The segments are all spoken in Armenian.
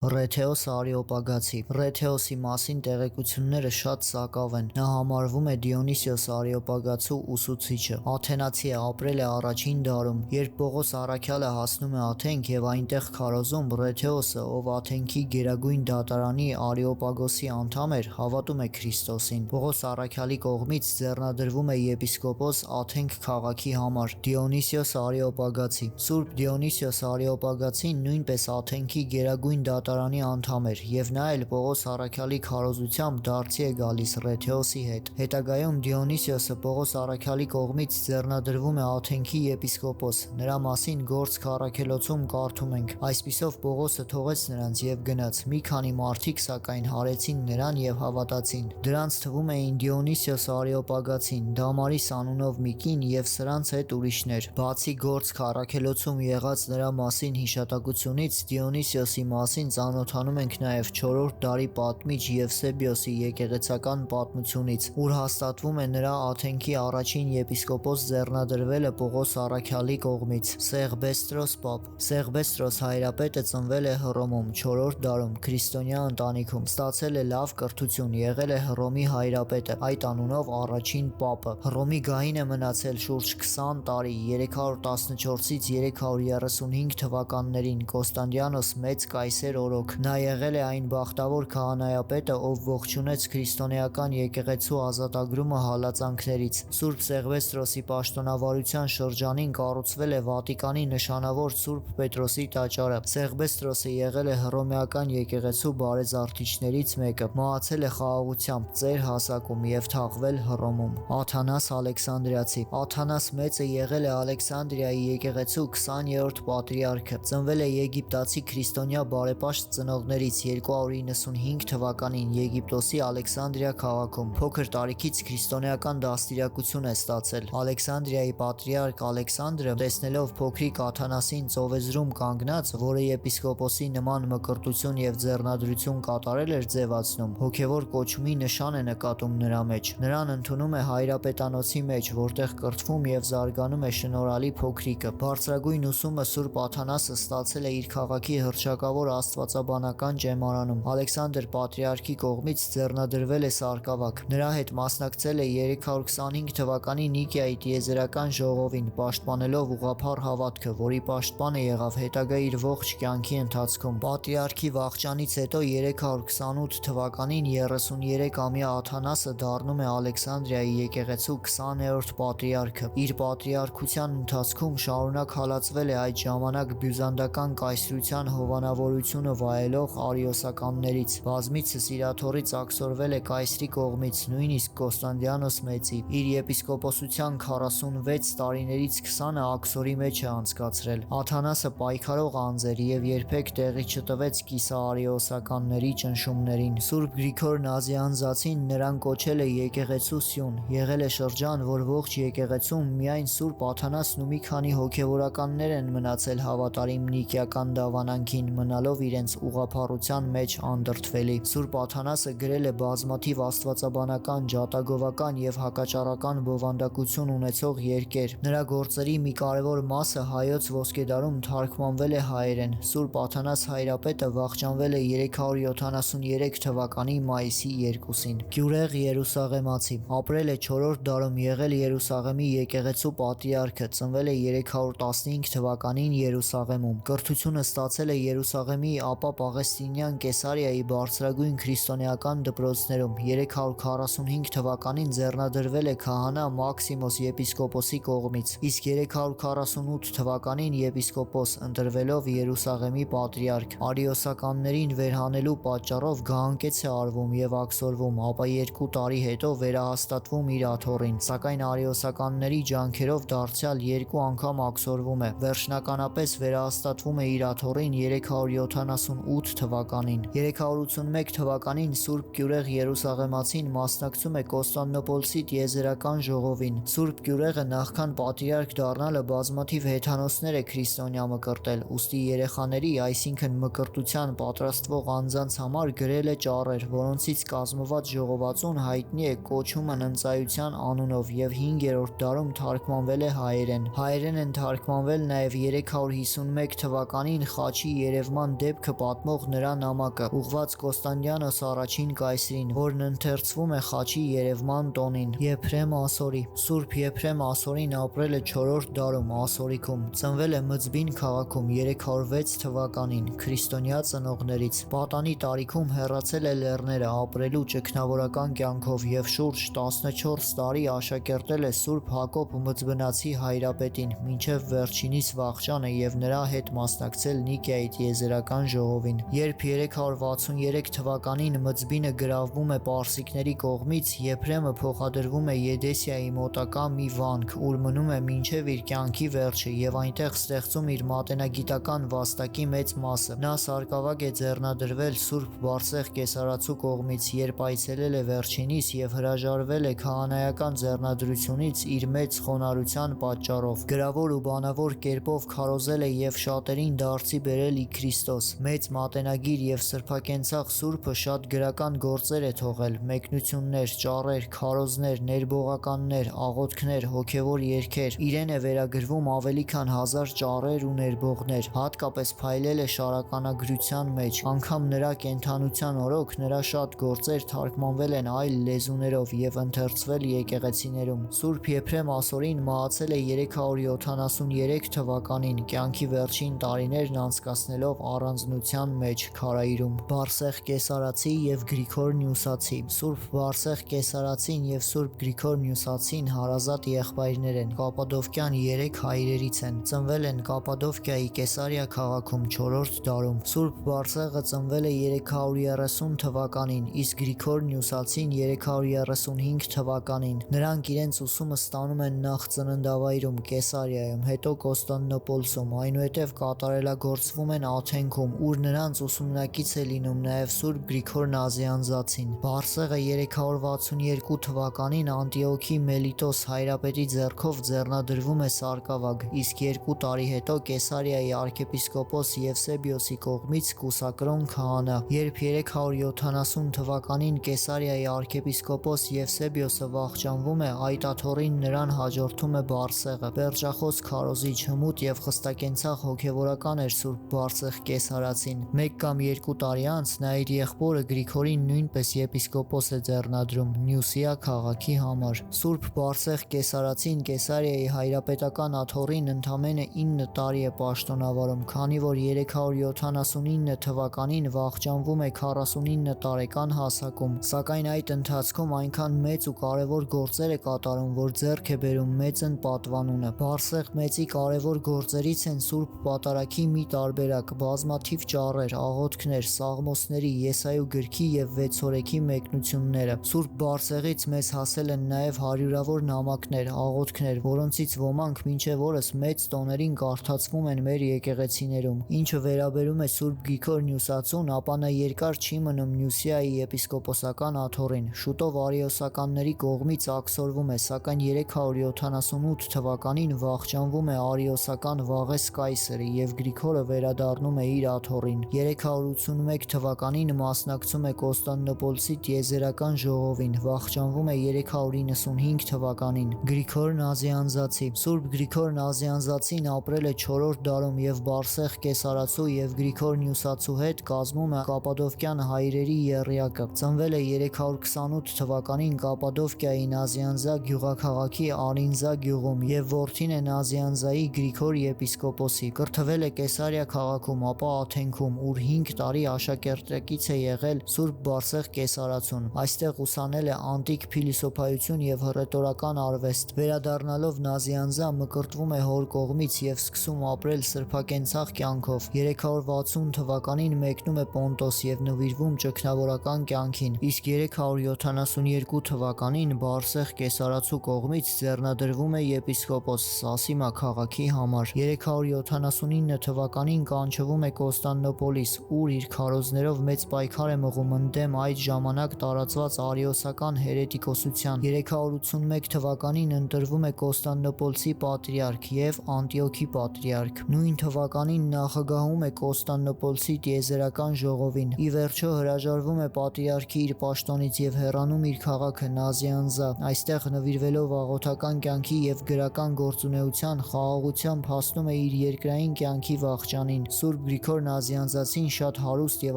Ռեթեոս Արեոպագացի Ռեթեոսի մասին տեղեկությունները շատ սակավ են։ Նա համարվում է Դիոնիսիոս Արեոպագացու ուսուցիչը։ Աթենացի է, ապրել է առաջին դարում։ Երբ Պողոս առաքյալը հասնում է Աթենք եւ այնտեղ քարոզում, Ռեթեոսը, ով Աթենքի գերագույն դատարանի Արեոպագոսի անդամ էր, հավատում է Քրիստոսին։ Պողոս առաքյալի կողմից ձեռնադրվում է եպիսկոպոս Աթենք քաղաքի համար Դիոնիսիոս Արեոպագացի։ Սուրբ Դիոնիսիոս Արեոպագացին նույնպես Աթենքի գերագույն դատարանի անդամ էր, եւ նա էլ Պողոս առաքյալի քարոզությամբ դարձի է գալիս Ռեթեոսի հետ։ Հետագայում Դիոնիսիոսը Պողոս առաքյալի կողմից ձեռնադրվում է Աթենքի եպիսկոպոս։ Նրա մասին Գործք առաքելոցում կարդում ենք. այսպիսով Պողոսը թողեց նրանց եւ գնաց։ Մի քանի մարդիկ սակայն հարեցին նրան եւ հավատացին։ Դրանց թվում էին Դիոնիսիոս Արեոպագացին, Դամարիս անունով մի կին եւ սրանց հետ ուրիշներ։ Բացի Գործք առաքելոցում եղած նրա մասին հիշատակությունից, Դիոնիսիոսի մասին ծանոթանում ենք նաև 4-րդ դարի պատմիչ Եվսեբիոսի եկեղեցական պատմությունից, ուր հաստատվում է նրա Աթենքի առաջին եպիսկոպոս ձեռնադրվելը Պողոս առաքյալի կողմից։ Սեղբեստրոս պապ Սեղբեստրոս հայրապետը ծնվել է Հռոմում 4-րդ դարում քրիստոնյա ընտանիքում, ստացել է լավ կրթություն, եղել է Հռոմի հայրապետը, այդ անունով առաջին պապը։ Հռոմի գահին է մնացել շուրջ 20 տարի, 314-ից 335 թվականներին Կոստանդիանոս մեծ կայսեր օրոք։ Նա եղել է այն բախտավոր քահանայապետը, ով ողջունեց քրիստոնեական եկեղեցու ազատագրումը հալածանքներից։ Սուրբ Սեղբեստրոսի պաշտոնավարության շրջանին կառուցվել է Վատիկանի նշանավոր Սուրբ Պետրոսի տաճարը։ Սեղբեստրոսը եղել է հռոմեական եկեղեցու բարեզարդիչներից մեկը, մահացել է խաղաղությամբ ծեր հասակում եւ թաղվել Հռոմում։ Աթանաս Ալեքսանդրիացի Աթանաս մեծը եղել է Ալեքսանդրիայի եկեղեցու 20-րդ պատրիարքը։ Ծնվել է եգիպտացի քրիստոնյա բարեպաշտ ծնողներից 295 թվականին Եգիպտոսի Ալեքսանդրիա քաղաքում։ Փոքր տարիքից քրիստոնեական դաստիարակություն է ստացել։ Ալեքսանդրիայի պատրիարք Ալեքսանդրը, տեսնելով փոքրիկ Աթանասին ծովեզրում կանգնած, որը եպիսկոպոսի նման մկրտություն եւ ձեռնադրություն կատարել էր ձևացնում, հոգեվոր կոչումի նշան է նկատում նրա մեջ։ Նրան ընդունում է հայրապետանոցի մեջ, որտեղ կրթվում եւ զարգանում է շնորհալի փոքրիկը։ Բարձրագույն ուսումը Սուրբ Աթանասը ստացել է իր քաղաքի հռչակավոր աստվածաբանական ճեմարանում։ Ալեքսանդր պատրիարքի կողմից ձեռնադրվել է սարկավակ։ Նրա հետ մասնակցել է 325 թվականի Նիկիայի տիեզերական ժողովին, պաշտպանելով ուղղափառ հավատքը, որի պաշտպանը եղավ հետագա իր ողջ կյանքի ընթացքում։ Պատրիարքի վախճանից հետո 328 թվականին 33-ամյա Աթանասը դառնում է Ալեքսանդրիայի եկեղեցու 20-րդ պատրիարքը։ Իր պատրիարքության ընթացքում շարունակ հալածվել է այդ ժամանակ բյուզանդական կայսրության հովանավորությունը վայելող արիոսականներից։ Բազմիցս իր աթոռից աքսորվել է կայսրի կողմից, նույնիսկ Կոստանդիանոս մեծի։ Իր եպիսկոպոսության 46 տարիներից 20-ը աքսորի մեջ է անցկացրել։ Աթանասը պայքարող անձ էր եւ երբեք տեղի չտվեց կիսաարիոսականների ճնշումներին։ Սուրբ Գրիգոր Նազիանզացին նրան կոչել է եկեղեցու սյուն։ Եղել է շրջան, որ ողջ եկեղեցում միայն Սուրբ Աթանասն ու մի քանի հոգևորականներ են մնացել հավատարիմ նիկիական դավանանքին, մնալով իրենց ուղղափառության մեջ անդրդվելի։ Սուրբ Աթանասը գրել է բազմաթիվ աստվածաբանական, ջատագովական եւ հակաճառական բովանդակություն ունեցող երկեր։ Նրա գործերի մի կարևոր մասը հայոց ոսկեդարում թարգմանվել է հայերեն։ Սուրբ Աթանաս հայրապետը վախճանվել է 373 թվականի մայիսի 2-ին։ Գյուրեղ Երուսաղեմացի ապրել է 4-րդ դարում, եղել Երուսաղեմի եկեղեցու պատրիարքը, ծնվել է 315 թվականին Երուսաղեմում։ Կրթությունը ստացել է Երուսաղեմի, ապա Պաղեստինյան Կեսարիայի բարձրագույն քրիստոնեական դպրոցներում։ 345 թվականին ձեռնադրվել է քահանա Մաքսիմոս եպիսկոպոսի կողմից, իսկ 348 թվականին եպիսկոպոս, ընտրվելով Երուսաղեմի պատրիարք։ Արիոսականներին վերհանելու պատճառով գահանկեց է արվում եւ աքսորվում, ապա 2 տարի հետո վերահաստատվում իր աթոռին, սակայն արիոսականների ջանքերով դարձյալ 2 անգամ աքսորվում է։ Վերջնականապես վերահաստատվում է իր աթոռին 378 թվականին։ 381 թվականին Սուրբ Գյուրեղ Երուսաղեմացին մասնակցում է Կոստանդնոպոլսի տիեզերական ժողովին։ Սուրբ Գյուրեղը նախքան պատրիարք դառնալը բազմաթիվ հեթանոսներ է քրիստոնյա մկրտել, ուստի երեխաների, այսինքն մկրտության պատրաստվող անձանց համար գրել է ճառեր, որոնցից կազմված ժողովածուն հայտնի է Կոչումն ընծայության անունով եւ 5-րդ դարում թարգմանվել է հայերեն։ Հայերեն են թարգմանվել նաև 351 թվականին խաչի երևման դեպքը կյանքը պատմող նրա նամակը, ուղված Կոստանդիանոս առաջին կայսրին, որն ընթերցվում է Խաչի երևման տոնին։ Եփրեմ Ասորի։ Սուրբ Եփրեմ Ասորին ապրել է 4-րդ դարում Ասորիքում, ծնվել է Մծբին քաղաքում 306 թվականին քրիստոնյա ծնողներից։ Պատանի տարիքում հեռացել է լեռները ապրելու ճգնավորական կյանքով եւ շուրջ 14 տարի աշակերտել է Սուրբ Հակոբ Մծբնացի հայրապետին, մինչև վերջինիս վախճանը եւ նրա հետ մասնակցել Նիկեայի տիեզերական ժողովին։ Երբ 363 թվականին Մծբինը գրավվում է պարսիկների կողմից, Եփրեմը փոխադրվում է Եդեսիայի մոտակա մի վանք, ուր մնում է մինչև իր կյանքի վերջը եւ այնտեղ ստեղծում իր մատենագիտական վաստակի մեծ մասը։ Նա սարկավագ է ձեռնադրվել Սուրբ Բարսեղ Կեսարացու կողմից, երբ այցելել է վերջինիս եւ հրաժարվել է քահանայական ձեռնադրությունից իր մեծ խոնարհության պատճառով։ Գրավոր ու բանավոր կերպով քարոզել է եւ շատերին դարձի բերել ի Քրիստոս։ Մեծ մատենագիր եւ սրբակենցաղ Սուրբը շատ գրական գործեր է թողել՝ մեկնություններ, ճառեր, քարոզներ, ներբողականներ, աղոթքներ, հոգևոր երգեր։ Իրեն է վերագրվում ավելի քան 1000 ճառեր ու ներբողներ, հատկապես փայլել է շարականագրության մեջ։ Անգամ նրա կենդանության օրոք նրա շատ գործեր թարգմանվել են այլ լեզուներով եւ ընթերցվել եկեղեցիներում։ Սուրբ Եփրեմ Ասորին մահացել է 373 թվականին, կյանքի վերջին տարիներն անցկացնելով առանձնության մեջ Քարայրում։ Բարսեղ Կեսարացի եւ Գրիգոր Նյուսացի։ Սուրբ Բարսեղ Կեսարացին եւ Սուրբ Գրիգոր Նյուսացին հարազատ եղբայրներ են, կապադովկյան 3 հայրերից են, ծնվել են Կապադովկիայի Կեսարիա քաղաքում 4-րդ դարում։ Սուրբ Բարսեղը ծնվել է 330 թվականին, իսկ Գրիգոր Նյուսացին 335 թվականին։ Նրանք իրենց ուսումը ստանում են նախ ծննդավայրում Կեսարիայում, հետո Կոստանդնոպոլսում, այնուհետև կատարելագործվում են Աթենքում, ուր նրանց ուսումնակից է լինում նաև Սուրբ Գրիգոր Նազիանզացին։ Բարսեղը 362 թվականին Անտիոքի Մելիտոս հայրապետի ձեռքով ձեռնադրվում է սարկավագ, իսկ 2 տարի հետո Կեսարիայի arczepiskopos Եվսեբիոսի կողմից կուսակրոն քահանա։ Երբ 370 թվականին Կեսարիայի arczepiskopos Եվսեբիոսը վախճանվում է, այդ աթոռին նրան հաջորդում է Բարսեղը։ Պերճախոս քարոզիչ, հմուտ եւ խստակենցաղ հոգեվորական էր Սուրբ Բարսեղ Կեսարացին։ 1 կամ 2 տարի անց նա իր եղբորը Գրիգորին նույնպես եպիսկոպոս է ձեռնադրում Նյուսիա քաղաքի համար։ Սուրբ Բարսեղ Կեսարացին Կեսարիայի հայրապետական աթոռին ընդամենը 9 տարի է պաշտոնավարում, քանի որ 379 թվականին վախճանվում է 49 տարեկան հասակում, սակայն այդ ընթացքում այնքան մեծ ու կարևոր գործեր է կատարում, որ ձեռք է բերում մեծն պատվանունը։ Բարսեղ մեծի կարևոր գործերից են Սուրբ Պատարագի մի տարբերակ, բազմաթիվ ճառեր, աղոթքներ, սաղմոսների, Եսայու գրքի եւ Վեցորեքի մեկնությունները։ Սուրբ Բարսեղից մեզ հասել են նաեւ հարյուրավոր նամակներ, աղոթքներ, որոնցից ոմանք մինչև օրս մեծ տոներին կարդացվում են մեր եկեղեցիներում։ Ինչը վերաբերում է Սուրբ Գրիգոր Նյուսացուն, ապա նա երկար չի մնում Նյուսիայի եպիսկոպոսական աթոռին, շուտով արիոսականների կողմից աքսորվում է, սակայն 378 թվականին վախճանվում է արիոսական Վաղես կայսրը եւ Գրիգորը վերադառնում է իր աթոռին։ 381 թվականին մասնակցում է Կոստանդնոպոլսի տիեզերական ժողովին, վախճանվում է 395 թվականին։ Գրիգոր Նազիանզացի։ Սուրբ Գրիգոր Նազիանզացին ապրել է 4-րդ դարում եւ Բարսեղ Կեսարացու եւ Գրիգոր Նյուսացու հետ կազմում է Կապադովկյան հայրերի եռյակը։ Ծնվել է 328 թվականին Կապադովկիայի Նազիանզա գյուղաքաղաքի Արինզա գյուղում եւ որդին է Նազիանզայի Գրիգոր եպիսկոպոսի։ Կրթվել է Կեսարիա քաղաքում, ապա Աթենքում, ուր 5 տարի աշակերտակից է եղել Սուրբ Բարսեղ Կեսարացուն։ Այստեղ ուսանել է անտիկ փիլիսոփայություն եւ հռետորական արվեստ։ Վերադառնալով Նազիանզա մկրտվում է հոր կողմից եւ սկսում ապրել սրբակենցաղ կյանքով։ 360 թվականին մեկնում է Պոնտոս եւ նվիրվում ճգնավորական կյանքին, իսկ 372 թվականին Բարսեղ Կեսարացու կողմից ձեռնադրվում է եպիսկոպոս Սասիմա քաղաքի համար։ 379 թվականին կանչվում է Կոստանդնոպոլիս, ուր իր քարոզներով մեծ պայքար է մղում ընդդեմ այդ ժամանակ տարածված արիոսական հերետիկոսության։ 381 թվականին ընտրվում է Կոստանդնոպոլսի պատրիարք եւ Անտիոքի պատրիարք։ Նույն թվականին նախագահում է Կոստանդնոպոլսի տիեզերական ժողովին։ Ի վերջո հրաժարվում է պատրիարքի իր պաշտոնից եւ հեռանում իր քաղաքը Նազիանզա։ Այստեղ նվիրվելով աղոթական կյանքի եւ գրական գործունեության, խաղաղությամբ հասնում է իր երկրային կյանքի վախճանին։ Սուրբ Գրիգոր Նազյանզացին շատ հարուստ եւ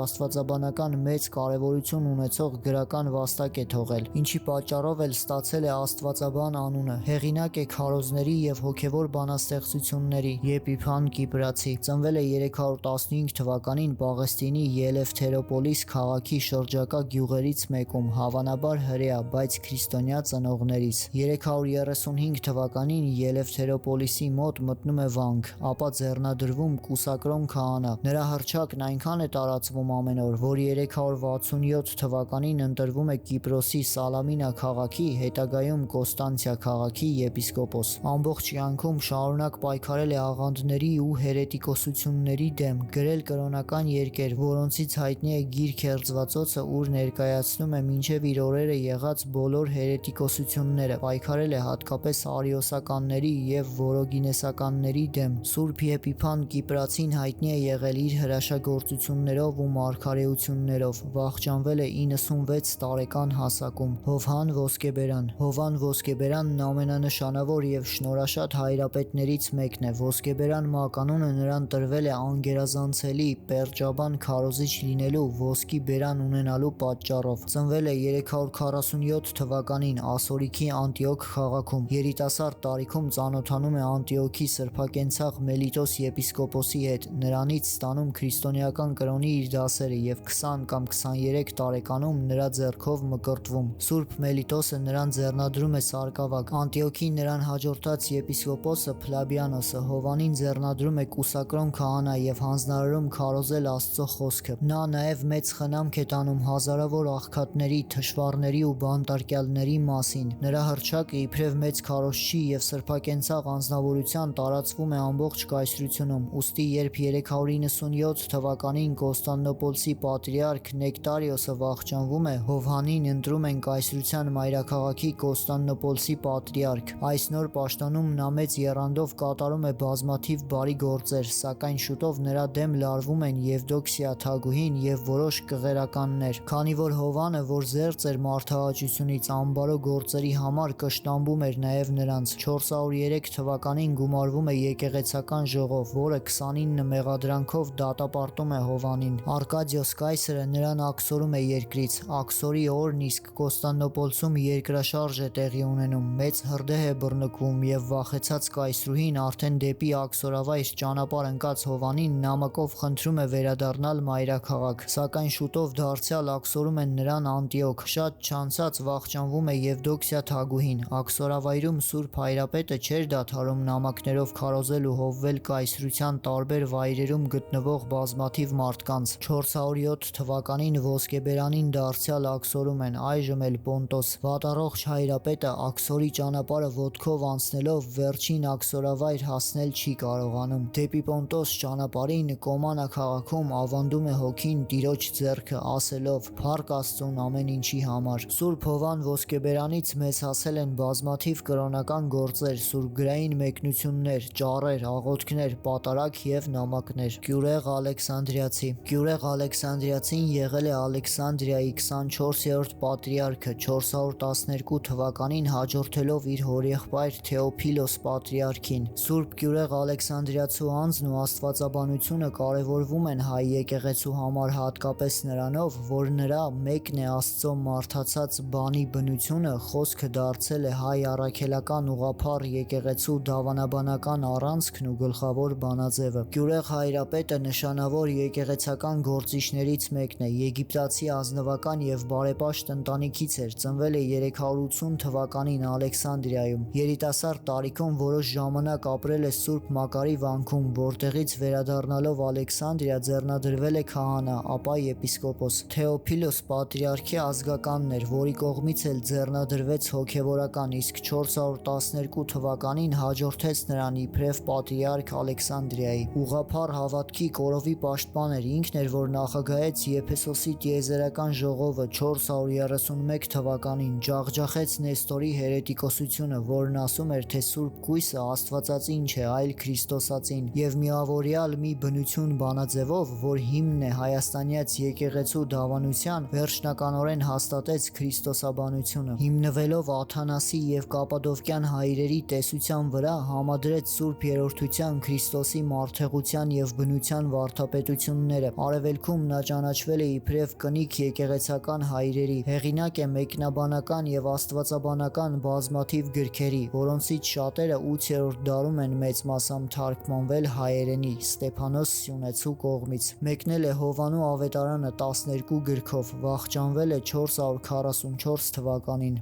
աստվածաբանական մեծ կարեւորություն ունեցող գրական վաստակ է թողել, ինչի պատճառով էլ ստացել է աստվածաբան անունը։ Հեղինակ է քարոզների եւ հոգեվոր բանաստեղծությունների։ Եփիփան Կիպրացի ծնվել է 315 թվականին Պաղեստինի Ելեֆթերոպոլիս քաղաքի շրջակա գյուղերից մեկում, հավանաբար հրեա, բայց քրիստոնյա ծնողներից։ 335 թվականին Ելեֆթերոպոլիսի մոտ մտնում է վանք, ապա ձեռնադրվում կուսակրոն քահանա։ Նրա հռչակն այնքան է տարածվում ամեն օր, որ 367 թվականին ընտրվում է Կիպրոսի Սալամինա քաղաքի, հետագայում Կոստանցիա քաղաքի եպիսկոպոս։ Ամբողջ կյանքում շարունակ պայքարել է աղանդների ու հերետիկոսությունների դեմ, գրել կրոնական երկեր, որոնցից հայտնի է Գիրք Հերձվածոցը, ուր ներկայացնում է մինչև իր օրերը եղած բոլոր հերետիկոսությունները, պայքարել է հատկապես արիոսականների եւ որոգինեսականների դեմ։ Սուրբ Եփիփան Կիպրացին հայտնի է եղել իր հրաշագործություններով ու մարգարեություններով, վախճանվել է 96 տարեկան հասակում։ Հովհան Ոսկեբերան Հովհան Ոսկեբերանն ամենանշանավոր եւ շնորհաշատ հայրապետներից մեկն է։ Ոսկեբերան մականունը նրան տրվել է անգերազանցելի պերջաբան քարոզիչ լինելու, ոսկի բերան ունենալու պատճառով։ Ծնվել է 347 թվականին Ասորիքի Անտիոք քաղաքում։ Երիտասարդ տարիքում ծանոթանում է Անտիոքի սրբակենցաղ Մելիտոս եպիսկոպոսի հետ, նրանից ստանում քրիստոնեական կրոնի իր դասերը եւ 20 կամ 23 տարեկանում նրա ձեռքով մկրտվում։ Սուրբ Մելիտոսը նրան ձեռնադրում է սարկավակ։ Անտիոքին նրան հաջորդած եպիսկոպոսը Փլաբիանոսը Հովանին ձեռնադրում է կուսակրոն քահանա եւ հանձնարարում քարոզել Աստծո խոսքը։ Նա նաեւ մեծ խնամք է տանում հազարավոր աղքատների, թշվառների ու բանտարկյալների մասին։ Նրա հռչակը իբրև մեծ քարոզչի եւ սրբակենցաղ անձնավորության տարածվում է ամբողջ կայսրությունում։ Ուստի երբ 397 թվականին Կոստանդնոպոլսի պատրիարք Նեկտարիոսը վախճանվում է, Հովհանին ընտրում են կայսրության մայրաքաղաքի Կոստանդնոպոլսի պատրիարք։ Այս նոր պաշտոնում նա մեծ եռանդով կատարում է բազմաթիվ բարի գործեր, սակայն շուտով նրա դեմ լարվում են Եվդոքսիա թագուհին եւ որոշ կղերականներ։ Քանի որ Հովանը, որ զերծ էր մարդահաճությունից, անբարո գործերի համար կշտամբում էր նաեւ նրանց, 403 թվականին գումարվում է եկեղեցական ժողով, որը 29 մեղադրանքով դատապարտում է Հովանին։ Արկադիոս կայսրը նրան աքսորում է երկրից։ Աքսորի օրն իսկ Կոստանդնոպոլսում երկրաշարժ է տեղի ունենում, մեծ հրդեհ է բռնկվում եւ վախեցած կայսրուհին արդեն դեպի աքսորավայր ճանապարհ ընկած Հովանին նամակով խնդրում է վերադառնալ մայրաքաղաք, սակայն շուտով դարձյալ աքսորում են նրան Անտիոք։ Շատ չանցած վախճանվում է Եվդոքսիա թագուհին։ Աքսորավայրում Սուրբ Հայրապետը չէր դադարում նամակներով քարոզել ու հովվել կայսրության տարբեր վայրերում գտնվող բազմաթիվ մարդկանց։ 407 թվականին Ոսկեբերանին դարձյալ աքսորում են, այժմ էլ Պոնտոս։ Վատառողջ Հայրապետը աքսորի ճանապարհը ոտքով անցնելով վերջին աքսորավայր հասնել չի կարողանում։ Դեպի Պոնտոս ճանապարհին Կոմանա քաղաքում ավանդում է հոգին Տիրոջ ձեռքը, ասելով. «Փառք Աստծուն ամեն ինչի համար»։ Սուրբ Հովան Ոսկեբերանից մեզ հասել են բազմաթիվ կրոնական գործեր, սուրբգրային մեկնություններ, ճառեր, աղոթքներ, պատարագ եւ նամակներ։ Գյուրեղ Ալեքսանդրիացի Գյուրեղ Ալեքսանդրիացին եղել է Ալեքսանդրիայի 24-րդ պատրիարքը, 412 թվականին հաջորդելով իր հորեղբայր Թեոփիլոս պատրիարքին։ Սուրբ Գյուրեղ Ալեքսանդրիացու անձն ու աստվածաբանությունը կարևորվում են հայ եկեղեցու համար հատկապես նրանով, որ նրա մեկն է Աստծո մարդացած բանի բնությունը, խոսքը դարձել է հայ առաքելական ուղղափառ եկեղեցու դավանաբանական առանցքն ու գլխավոր բանաձևը։ Գյուրեղ Հայրապետը նշանավոր եկեղեցական գործիչներից մեկն է, եգիպտացի ազնվական եւ բարեպաշտ ընտանիքից էր, ծնվել է 380 թվականին Ալեքսանդրիայում։ Երիտասարդ տարիքում որոշ ժամանակ ապրել է Սուրբ Մակարի վանքում, որտեղից վերադառնալով Ալեքսանդրիա ձեռնադրվել է քահանա, ապա եպիսկոպոս։ Թեոփիլոս պատրիարքի ազգականն էր, որի կողմից էլ ձեռնադրվեց հոգևորական, իսկ 412 թվականին հաջորդեց նրան իբրև պատրիարք Ալեքսանդրիայի։ Ուղղափառ հավատքի կորովի պաշտպան էր, ինքն էր, որ նախագահեց Եփեսոսի տիեզերական ժողովը 431 թվականին, ջախջախեց Նեստորի հերետիկոսությունը, որն ասում էր, թե Սուրբ Կույսը Աստվածածին չէ, այլ Քրիստոսածին, եւ միավորյալ մի բնություն բանաձևով, որ հիմնն է հայաստանյաց եկեղեցու դավանության, վերջնականորեն հաստատեց քրիստոսաբանությունը։ Հիմնվելով Աթանասի եւ Կապադովկյան հայրերի տեսության վրա, համադրեց Սուրբ Երրորդության Քրիստոսի մարդեղության եւ բնության վարդապետությունները։ Արևելքում նա ճանաչվել է իբրև կնիկ եկեղեցական հայրերի, հեղինակ է մեկնաբանական եւ աստվածաբանական բազմաթիվ գրքերի, որոնցից շատերը 8-րդ դարում են մեծ մասամբ թարգմանվել հայերենի Ստեփանոս Սյունեցու կողմից։ Մեկնել է Հովանու ավետարանը 12 գրքով, վախճանվել է 444 թվականին։